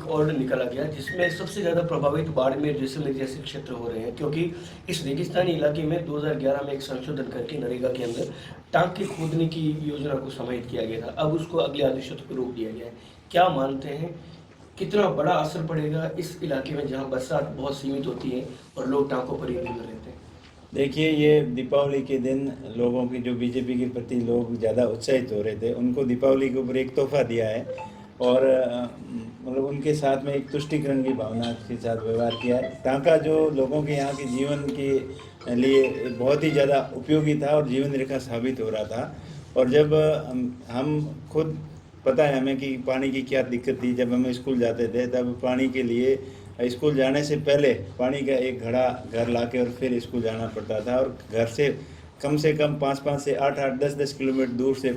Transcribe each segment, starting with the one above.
Order निकाला गया जिसमें सबसे ज़्यादा प्रभावित बाड़मेर जैसलमेर जैसे क्षेत्र हो रहे हैं, क्योंकि इस रेगिस्तानी इलाके में 2011 में एक संशोधन करके नरेगा के अंदर टाँके खोदने की योजना को समाहित किया गया था। अब उसको अगले आदेशों तक रोक दिया गया है। क्या मानते हैं, कितना बड़ा असर पड़ेगा इस इलाके में जहाँ बरसात बहुत सीमित होती है और लोग टाँकों पर ही निर्भर रहते हैं? देखिए, ये दीपावली के दिन लोगों की जो बीजेपी के प्रति लोग ज़्यादा उत्साहित हो रहे थे, उनको दीपावली के ऊपर एक तोहफा दिया है और मतलब उनके साथ में एक तुष्टिकरण की भावना के साथ व्यवहार किया है। टाँका जो लोगों के यहाँ के जीवन के लिए बहुत ही ज़्यादा उपयोगी था और जीवन रेखा साबित हो रहा था। और जब हम खुद पता है हमें कि पानी की क्या दिक्कत थी। जब हम स्कूल जाते थे तब पानी के लिए स्कूल जाने से पहले पानी का एक घड़ा घर लाके और फिर स्कूल जाना पड़ता था, और घर से कम 5-5 से 8-8 10-10 किलोमीटर दूर से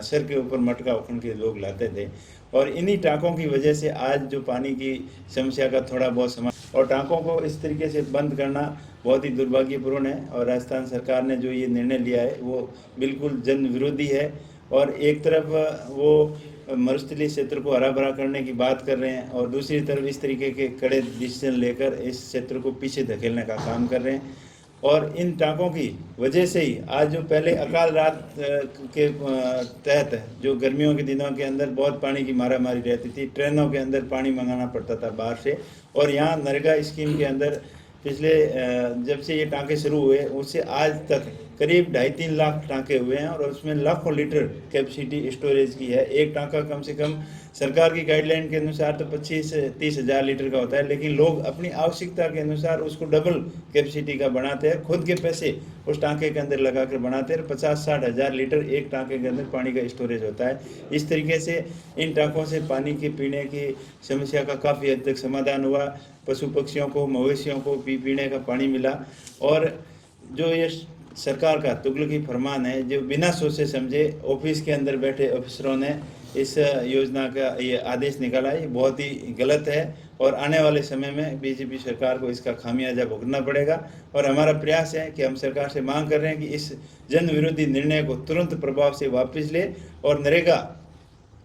सर के ऊपर मटका उखड़ के लोग लाते थे। और इन्हीं टाँकों की वजह से आज जो पानी की समस्या का थोड़ा बहुत समाधान, और टाँकों को इस तरीके से बंद करना बहुत ही दुर्भाग्यपूर्ण है। और राजस्थान सरकार ने जो ये निर्णय लिया है वो बिल्कुल जन विरोधी है। और एक तरफ वो मरुस्थलीय क्षेत्र को हरा भरा करने की बात कर रहे हैं और दूसरी तरफ इस तरीके के कड़े डिसीजन लेकर इस क्षेत्र को पीछे धकेलने का काम कर रहे हैं। और इन टाँकों की वजह से ही आज जो पहले अकाल रात के तहत जो गर्मियों के दिनों के अंदर बहुत पानी की मारामारी रहती थी, ट्रेनों के अंदर पानी मंगाना पड़ता था बाहर से। और यहाँ नरेगा स्कीम के अंदर पिछले जब से ये टाँके शुरू हुए उससे आज तक करीब 2.5-3 लाख टाँके हुए हैं और उसमें लाखों लीटर कैपेसिटी स्टोरेज की है। एक टाँका कम से कम सरकार की गाइडलाइन के अनुसार तो 25 से 30 हज़ार लीटर का होता है, लेकिन लोग अपनी आवश्यकता के अनुसार उसको डबल कैपेसिटी का बनाते हैं, खुद के पैसे उस टाँके के अंदर लगा कर बनाते हैं। 50-60 हज़ार लीटर एक टाँके के अंदर पानी का स्टोरेज होता है। इस तरीके से इन टाँकों से पानी के पीने की समस्या का काफ़ी हद तक समाधान हुआ। पशु पक्षियों को, मवेशियों को पीने का पानी मिला। और जो ये सरकार का तुगलकी फरमान है, जो बिना सोचे समझे ऑफिस के अंदर बैठे अफसरों ने इस योजना का ये आदेश निकाला है, ये बहुत ही गलत है। और आने वाले समय में बीजेपी सरकार को इसका खामियाजा भुगतना पड़ेगा। और हमारा प्रयास है कि हम सरकार से मांग कर रहे हैं कि इस जन विरोधी निर्णय को तुरंत प्रभाव से वापस ले और नरेगा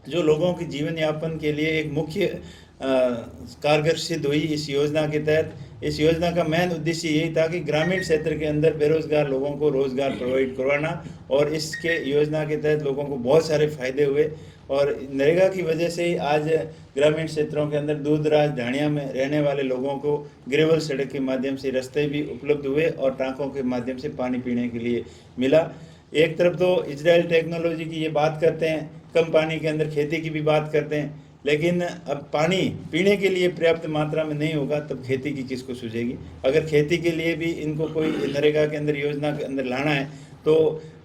जो लोगों के जीवन यापन के लिए एक मुख्य कारगर सिद्ध हुई इस योजना के तहत। इस योजना का मेन उद्देश्य यही था कि ग्रामीण क्षेत्र के अंदर बेरोजगार लोगों को रोजगार प्रोवाइड करवाना, और इसके योजना के तहत लोगों को बहुत सारे फायदे हुए। और नरेगा की वजह से ही आज ग्रामीण क्षेत्रों के अंदर दूर दराज ढाणिया में रहने वाले लोगों को ग्रेवल सड़क के माध्यम से रास्ते भी उपलब्ध हुए और टाँकों के माध्यम से पानी पीने के लिए मिला। एक तरफ तो इजराइल टेक्नोलॉजी की ये बात करते हैं, कम पानी के अंदर खेती की भी बात करते हैं, लेकिन अब पानी पीने के लिए पर्याप्त मात्रा में नहीं होगा तब खेती की किसको सूझेगी। अगर खेती के लिए भी इनको कोई नरेगा के अंदर योजना के अंदर लाना है तो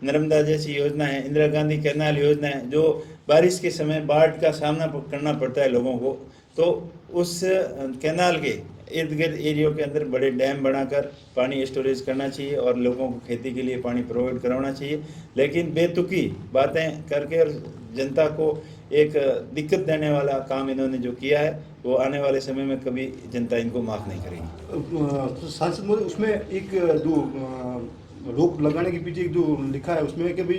नर्मदा जैसी योजना है, इंदिरा गांधी कैनाल योजना है, जो बारिश के समय बाढ़ का सामना करना पड़ता है लोगों को, तो उस कैनाल के इर्द गिर्द एरियो के अंदर बड़े डैम बनाकर पानी स्टोरेज करना चाहिए और लोगों को खेती के लिए पानी प्रोवाइड करवाना चाहिए। लेकिन बेतुकी बातें करके और जनता को एक दिक्कत देने वाला काम इन्होंने जो किया है वो आने वाले समय में कभी जनता इनको माफ़ नहीं करेगी। सांसद महोदय, उसमें एक जो रोक लगाने के पीछे एक जो लिखा है उसमें कि भाई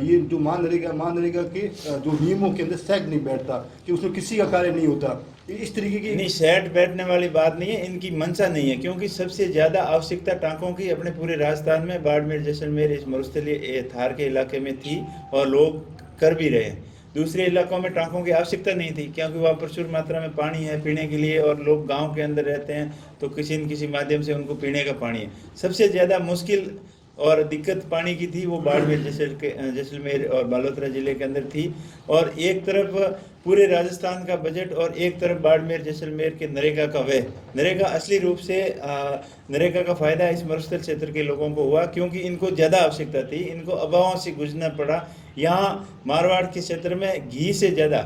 ये जो मान नरेगा के जो नियमों के अंदर सेट नहीं बैठता, कि उसमें किसी का कार्य नहीं होता, इस तरीके की नहीं, सेट बैठने वाली बात नहीं है, इनकी मंशा नहीं है। क्योंकि सबसे ज़्यादा आवश्यकता टाँकों की अपने पूरे राजस्थान में बाड़मेर जैसलमेर इस मरुस्थलीय थार के इलाके में थी और लोग कर भी रहे हैं। दूसरे इलाकों में टाँकों की आवश्यकता नहीं थी क्योंकि वहाँ प्रचुर मात्रा में पानी है पीने के लिए और लोग गांव के अंदर रहते हैं, तो किसी न किसी माध्यम से उनको पीने का पानी है। सबसे ज़्यादा मुश्किल और दिक्कत पानी की थी वो बाड़मेर जैसलमेर और बालोतरा ज़िले के अंदर थी। और एक तरफ पूरे राजस्थान का बजट और एक तरफ बाड़मेर जैसलमेर के नरेगा का व्यय। नरेगा असली रूप से नरेगा का फ़ायदा इस मरुस्थल क्षेत्र के लोगों को हुआ क्योंकि इनको ज़्यादा आवश्यकता थी, इनको अभावों से गुजरना पड़ा। यहाँ मारवाड़ के क्षेत्र में घी से ज़्यादा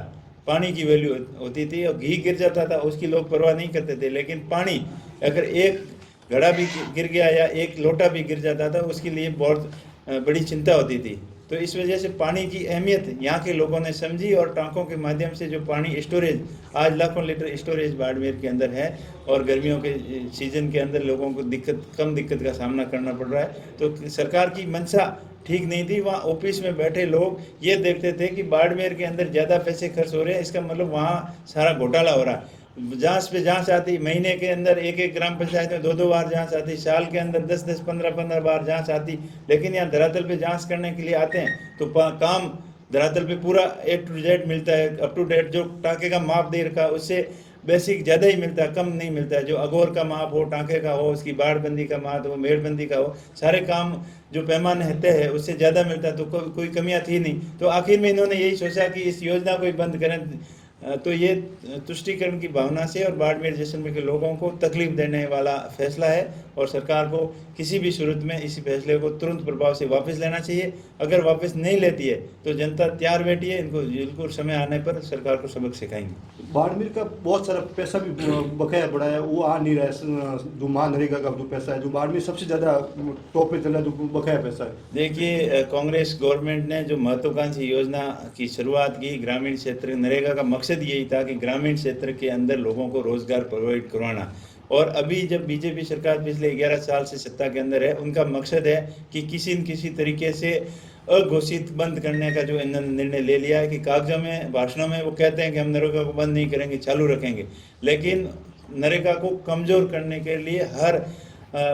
पानी की वैल्यू होती थी और घी गिर जाता था उसकी लोग परवाह नहीं करते थे, लेकिन पानी अगर एक घड़ा भी गिर गया या एक लोटा भी गिर जाता था उसके लिए बहुत बड़ी चिंता होती थी। तो इस वजह से पानी की अहमियत यहाँ के लोगों ने समझी और टाँकों के माध्यम से जो पानी स्टोरेज आज लाखों लीटर स्टोरेज बाड़मेर के अंदर है और गर्मियों के सीजन के अंदर लोगों को कम दिक्कत का सामना करना पड़ रहा है। तो सरकार की मंशा ठीक नहीं थी। वहाँ ऑफिस में बैठे लोग ये देखते थे कि बाड़मेर के अंदर ज़्यादा पैसे खर्च हो रहे हैं, इसका मतलब वहाँ सारा घोटाला हो रहा है। जांच पे जांच आती, महीने के अंदर एक एक ग्राम पंचायत में 2-2 बार जांच आती, साल के अंदर 10-10, 15-15 बार जांच आती। लेकिन यहाँ धरातल पे जांच करने के लिए आते हैं तो काम धरातल पे पूरा A to Z मिलता है, अप टू डेट। जो टाँके का माप दे रखा उससे बेसिक ज़्यादा ही मिलता है, कम नहीं मिलता है। जो अगोर का माप हो, टाँके का हो, उसकी बाड़बंदी का माप हो, मेड़बंदी का हो, सारे काम जो पैमाने होते हैं उससे ज़्यादा मिलता है। तो कोई कमियां थी नहीं। तो आखिर में इन्होंने यही सोचा कि इस योजना को ही बंद करें। तो ये तुष्टीकरण की भावना से और बाड़मेर जैसलमेर के लोगों को तकलीफ देने वाला फैसला है और सरकार को किसी भी सूरत में इस फैसले को तुरंत प्रभाव से वापस लेना चाहिए। अगर वापस नहीं लेती है तो जनता तैयार बैठी है, इनको बिल्कुल समय आने पर सरकार को सबक सिखाएंगे। बाड़मेर का बहुत सारा पैसा भी बकाया पड़ा है, वो आ नहीं रहा है। जो मनरेगा का जो पैसा है, जो बाड़मेर सबसे ज़्यादा टॉप पे चल रहा है, जो बकाया पैसा है। देखिए, कांग्रेस गवर्नमेंट ने जो महत्वाकांक्षी योजना की शुरुआत की ग्रामीण क्षेत्र नरेगा का मकसद यही था कि ग्रामीण क्षेत्र के अंदर लोगों को रोजगार प्रोवाइड करवाना। और अभी जब बीजेपी सरकार पिछले 11 साल से सत्ता के अंदर है, उनका मकसद है कि किसी न किसी तरीके से अघोषित बंद करने का जो इन्होंने निर्णय ले लिया है कि कागजों में, भाषणों में वो कहते हैं कि हम नरेगा को बंद नहीं करेंगे, चालू रखेंगे। लेकिन नरेगा को कमज़ोर करने के लिए हर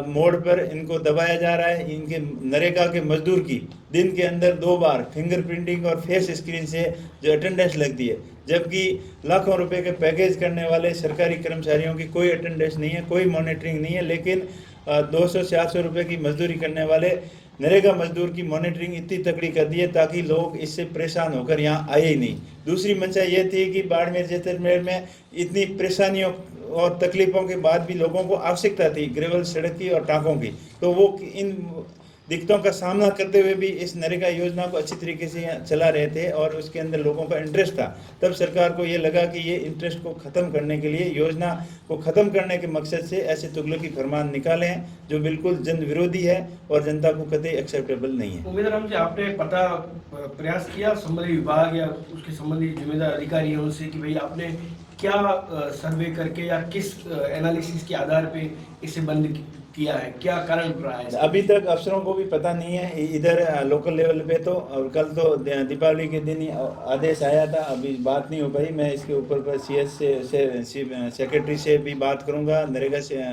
मोड़ पर इनको दबाया जा रहा है। इनके नरेगा के मजदूर की दिन के अंदर 2 बार फिंगरप्रिंटिंग और फेस स्क्रीन से जो अटेंडेंस लगती है, जबकि लाखों रुपए के पैकेज करने वाले सरकारी कर्मचारियों की कोई अटेंडेंस नहीं है, कोई मॉनिटरिंग नहीं है। लेकिन 200-400 रुपये की मजदूरी करने वाले नरेगा मजदूर की मॉनिटरिंग इतनी तकड़ी कर दी है ताकि लोग इससे परेशान होकर यहाँ आए ही नहीं। दूसरी मंशा ये थी कि बाड़मेर जैसलमेर में इतनी परेशानियों और तकलीफ़ों के बाद भी लोगों को आवश्यकता थी ग्रेवल सड़क की और टाँकों की, तो वो इन दिक्कतों का सामना करते हुए भी इस नरेगा योजना को अच्छी तरीके से यहाँ चला रहे थे और उसके अंदर लोगों का इंटरेस्ट था। तब सरकार को ये लगा कि ये इंटरेस्ट को ख़त्म करने के लिए, योजना को ख़त्म करने के मकसद से ऐसे तुगलकी फरमान निकाले हैं जो बिल्कुल जन विरोधी है और जनता को कतई एक्सेप्टेबल नहीं है। उम्मीद राम जी, आपने पता प्रयास किया संबंधित विभाग या उसके संबंधित जिम्मेदार अधिकारी उनसे कि भाई आपने क्या सर्वे करके या किस एनालिसिस के आधार पे इसे बंद किया है, क्या कारण रहा है? अभी तक अफसरों को भी पता नहीं है इधर लोकल लेवल पे। तो और कल तो दीपावली के दिन ही आदेश आया था, अभी बात नहीं हो पाई। मैं इसके ऊपर पर CS से सेक्रेटरी से भी बात करूंगा, नरेगा से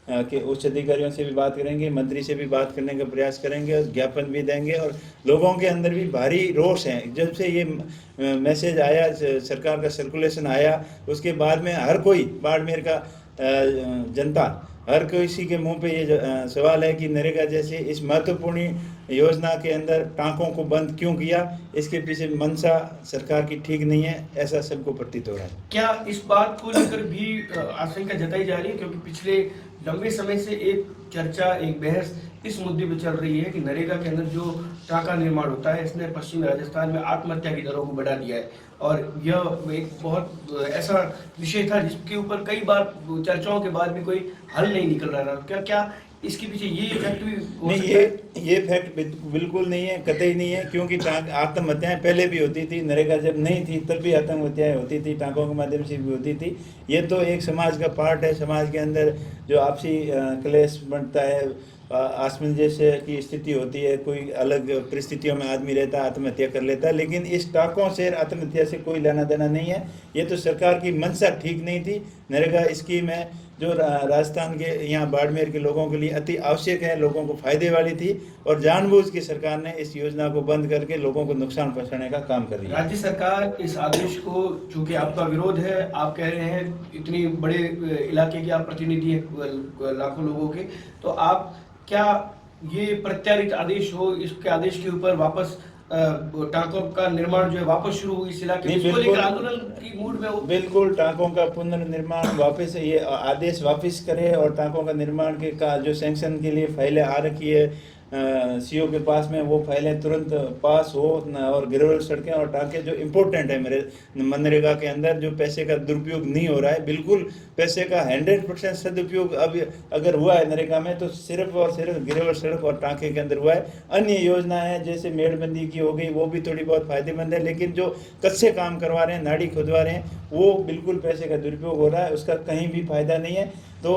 के उच्च अधिकारियों से भी बात करेंगे, मंत्री से भी बात करने का प्रयास करेंगे और ज्ञापन भी देंगे। और लोगों के अंदर भी भारी रोष है। जब से ये मैसेज आया, सरकार का सर्कुलेशन आया, उसके बाद में हर कोई बाड़मेर का जनता, हर किसी के मुंह पे ये सवाल है कि नरेगा जैसे इस महत्वपूर्ण योजना के अंदर टाँकों को बंद क्यों किया। इसके पीछे मंशा सरकार की ठीक नहीं है, ऐसा सबको प्रतीत हो रहा है। क्या इस बात को लेकर भी आशंका जताई जा रही है, क्योंकि पिछले लंबे समय से एक चर्चा, एक बहस इस मुद्दे पर चल रही है कि नरेगा के अंदर जो टाँका निर्माण होता है, इसने पश्चिमी राजस्थान में आत्महत्या की दरों को बढ़ा दिया है। और यह एक बहुत ऐसा विषय था जिसके ऊपर कई बार चर्चाओं के बाद भी कोई हल नहीं निकल रहा था। क्या इसके पीछे ये फैक्ट भी हो नहीं? सकता है? ये फैक्ट बिल्कुल नहीं है, कतई नहीं है। क्योंकि आत्महत्याएं पहले भी होती थी, नरेगा जब नहीं थी तब भी आत्महत्याएं होती थी, टाँकों के माध्यम से भी होती थी। ये तो एक समाज का पार्ट है। समाज के अंदर जो आपसी क्लेश बढ़ता है, असमंजस्य की स्थिति होती है, कोई अलग परिस्थितियों में आदमी रहता है, आत्महत्या कर लेता है। लेकिन इस टाँकों से, आत्महत्या से कोई लेना देना नहीं है। ये तो सरकार की मंशा ठीक नहीं थी। नरेगा स्कीम है जो राजस्थान के, यहाँ बाड़मेर के लोगों के लिए अति आवश्यक है, लोगों को फायदे वाली थी, और जानबूझ के सरकार ने इस योजना को बंद करके लोगों को नुकसान पहुंचाने का काम कर रही है। राज्य सरकार इस आदेश को, चूंकि आपका विरोध है, आप कह रहे हैं इतनी बड़े इलाके के आप प्रतिनिधि हैं लाखों लोगों के, तो आप क्या ये प्रत्यारित आदेश हो, इसके आदेश के ऊपर वापस टाँकों का निर्माण जो है वापस शुरू हो इस इलाके में, इसको लेकर आंदोलन की मूड में हो? बिल्कुल, टाँकों का पुनर्निर्माण वापस, ये आदेश वापस करे और टाँकों का निर्माण के का जो सैंक्शन के लिए फाइलें आ रखी है CO के पास में, वो फाइलें तुरंत पास हो और ग्रेवल सड़कें और टाँके जो इम्पोर्टेंट है मेरे मनरेगा के अंदर, जो पैसे का दुरुपयोग नहीं हो रहा है, बिल्कुल पैसे का 100% सदुपयोग अब अगर हुआ है नरेगा में तो सिर्फ और सिर्फ ग्रेवल सड़क और टाँके के अंदर हुआ है। अन्य योजनाएं जैसे मेड़बंदी की हो गई, वो भी थोड़ी बहुत फायदेमंद है, लेकिन जो कच्चे काम करवा रहे हैं, नाड़ी खुदवा रहे हैं, वो बिल्कुल पैसे का दुरुपयोग हो रहा है, उसका कहीं भी फायदा नहीं है। तो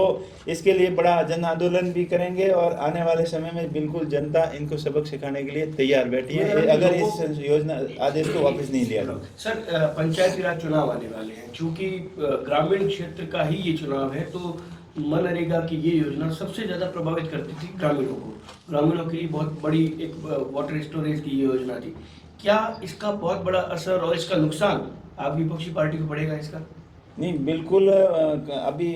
इसके लिए बड़ा जन आंदोलन भी करेंगे और आने वाले समय में बिल्कुल बिल्कुल जनता इनको सबक सिखाने के लिए तैयार बैठी है अगर इस योजना आदेश को वापस नहीं लिया जाए। सर, पंचायती राज चुनाव आने वाले हैं, चूंकि ग्रामीण क्षेत्र का ही ये चुनाव है, तो मनरेगा की ये योजना सबसे ज्यादा प्रभावित करती थी ग्रामीणों को। ग्रामीणों के लिए बहुत बड़ी एक वाटर स्टोरेज की ये योजना थी। क्या इसका बहुत बड़ा असर और इसका नुकसान आप विपक्षी पार्टी को पड़ेगा इसका? नहीं, बिल्कुल अभी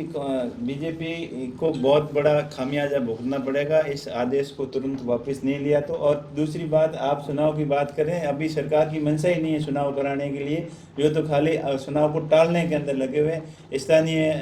बीजेपी को बहुत बड़ा खामियाजा भुगतना पड़ेगा इस आदेश को तुरंत वापस नहीं लिया तो। और दूसरी बात, आप चुनाव की बात करें, अभी सरकार की मंशा ही नहीं है चुनाव कराने के लिए, जो तो खाली चुनाव को टालने के अंदर लगे हुए हैं। स्थानीय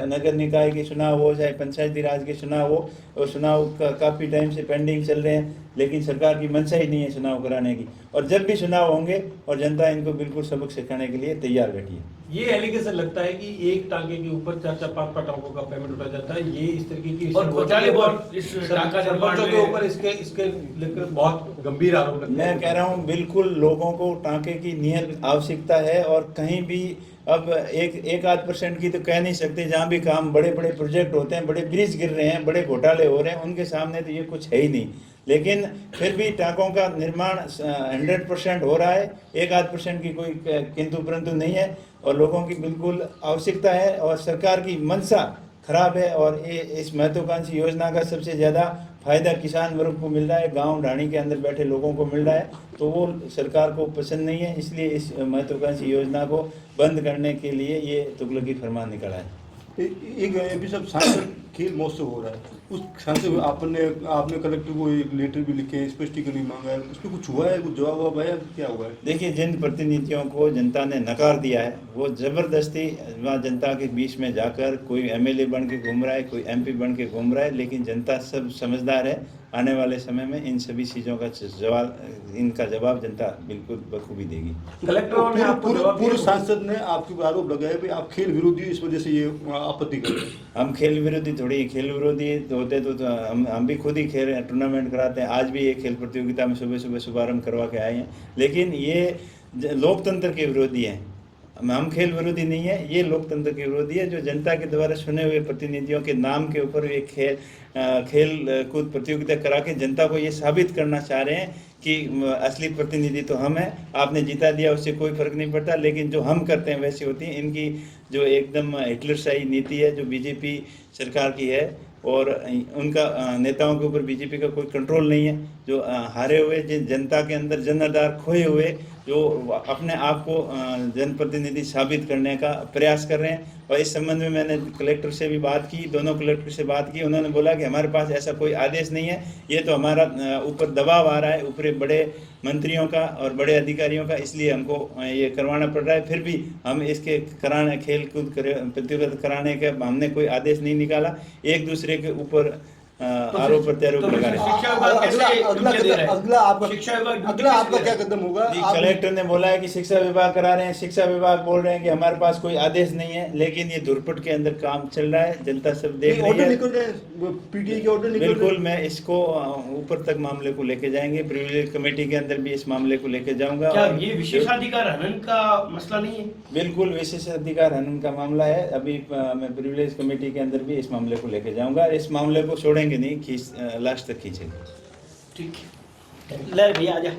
नगर निकाय के चुनाव हो चाहे पंचायती राज के चुनाव हो, और चुनाव का काफ़ी टाइम से पेंडिंग चल रहे हैं, लेकिन सरकार की मंशा ही नहीं है चुनाव कराने की। और जब भी चुनाव होंगे और जनता इनको बिल्कुल सबक सिखाने के लिए तैयार बैठी है। ये एलिगेशन लगता है कि एक टांके के ऊपर 4-4, 5-5 टांकों का पेमेंट उठाया जाता है। ये इस तरीके की और घोटाले बहुत इस टांका सरपंचों के ऊपर इसके लेकर बहुत गंभीर आरोप लगते हैं। मैं कह रहा हूँ बिल्कुल लोगों को टांके की नियत आवश्यकता है, और कहीं भी अब एक आध % की तो कह नहीं सकते। जहाँ भी काम बड़े बड़े प्रोजेक्ट होते हैं, बड़े ब्रिज गिर रहे हैं, बड़े घोटाले हो रहे हैं, उनके सामने तो ये कुछ है ही नहीं। लेकिन फिर भी टांकों का निर्माण 100% हो रहा है, एक आध % की कोई किंतु परंतु नहीं है, और लोगों की बिल्कुल आवश्यकता है, और सरकार की मंशा खराब है। और ये इस महत्वाकांक्षी योजना का सबसे ज़्यादा फायदा किसान वर्ग को मिल रहा है, गांव ढाणी के अंदर बैठे लोगों को मिल रहा है, तो वो सरकार को पसंद नहीं है। इसलिए इस महत्वाकांक्षी योजना को बंद करने के लिए ये तुगलकी फरमान निकला है। एक अभी सब सांसद खेल महोत्सव हो रहा है, उस सांसद आपने कलेक्टर को एक लेटर भी लिखे, स्पष्टीकरण मांगा है, उसमें कुछ हुआ है, कुछ जवाब आया, क्या हुआ है? देखिए, जिन प्रतिनिधियों को जनता ने नकार दिया है, वो ज़बरदस्ती वहाँ जनता के बीच में जाकर कोई MLA बन के घूम रहा है, कोई MP बन के घूम रहा है, लेकिन जनता सब समझदार है। आने वाले समय में इन सभी चीज़ों का इनका जवाब जनता बिल्कुल बखूबी देगी। कलेक्टरों ने आपको पूर्व सांसद ने आपके ऊपर आरोप लगाया कि आप खेल विरोधी, इस वजह से ये आपत्ति कर रहे हैं। हम खेल विरोधी थोड़ी, खेल विरोधी होते तो हम भी खुद ही खेल टूर्नामेंट कराते हैं। आज भी ये खेल प्रतियोगिता में सुबह सुबह शुभारंभ करवा के आए हैं, लेकिन ये लोकतंत्र के विरोधी हैं। हम खेल विरोधी नहीं है, ये लोकतंत्र के विरोधी है, जो जनता के द्वारा चुने हुए प्रतिनिधियों के नाम के ऊपर ये खेल कूद प्रतियोगिता करा के जनता को ये साबित करना चाह रहे हैं कि असली प्रतिनिधि तो हम हैं, आपने जिता दिया उससे कोई फर्क नहीं पड़ता। लेकिन जो हम करते हैं वैसी होती है। इनकी जो एकदम हिटलरशाही नीति है जो बीजेपी सरकार की है, और उनका नेताओं के ऊपर बीजेपी का कोई कंट्रोल नहीं है। जो हारे हुए जनता के अंदर जनाधार खोए हुए, जो अपने आप को जनप्रतिनिधि साबित करने का प्रयास कर रहे हैं। और इस संबंध में मैंने कलेक्टर से भी बात की, दोनों कलेक्टर से बात की। उन्होंने बोला कि हमारे पास ऐसा कोई आदेश नहीं है, ये तो हमारा ऊपर दबाव आ रहा है, ऊपर बड़े मंत्रियों का और बड़े अधिकारियों का, इसलिए हमको ये करवाना पड़ रहा है। फिर भी हम इसके खेल कूद प्रतियोगिता कराने का हमने कोई आदेश नहीं निकाला। एक दूसरे के ऊपर आरोप प्रत्यारोप लगा रहे हैं। अगला आपका क्या कदम होगा? कलेक्टर ने बोला है कि शिक्षा विभाग करा रहे हैं। शिक्षा विभाग बोल रहे हैं कि हमारे पास कोई आदेश नहीं है, लेकिन ये धुरपट के अंदर काम चल रहा है, जनता सब देख रही है। PTI के ऑर्डर निकल बिल्कुल, मैं इसको ऊपर तक मामले को लेके जाएंगे, प्रिविलेज कमेटी के अंदर भी इस मामले को लेके जाऊंगा। क्या ये विशेषाधिकार हनन का मसला नहीं है? बिल्कुल विशेषाधिकार हनन का मामला है। अभी मैं प्रिविलेज कमेटी के अंदर भी इस मामले को लेके जाऊंगा। इस मामले को छोड़ेंगे नहीं, लास्ट तक खींचेंगे। ठीक है, ले भैया आजा।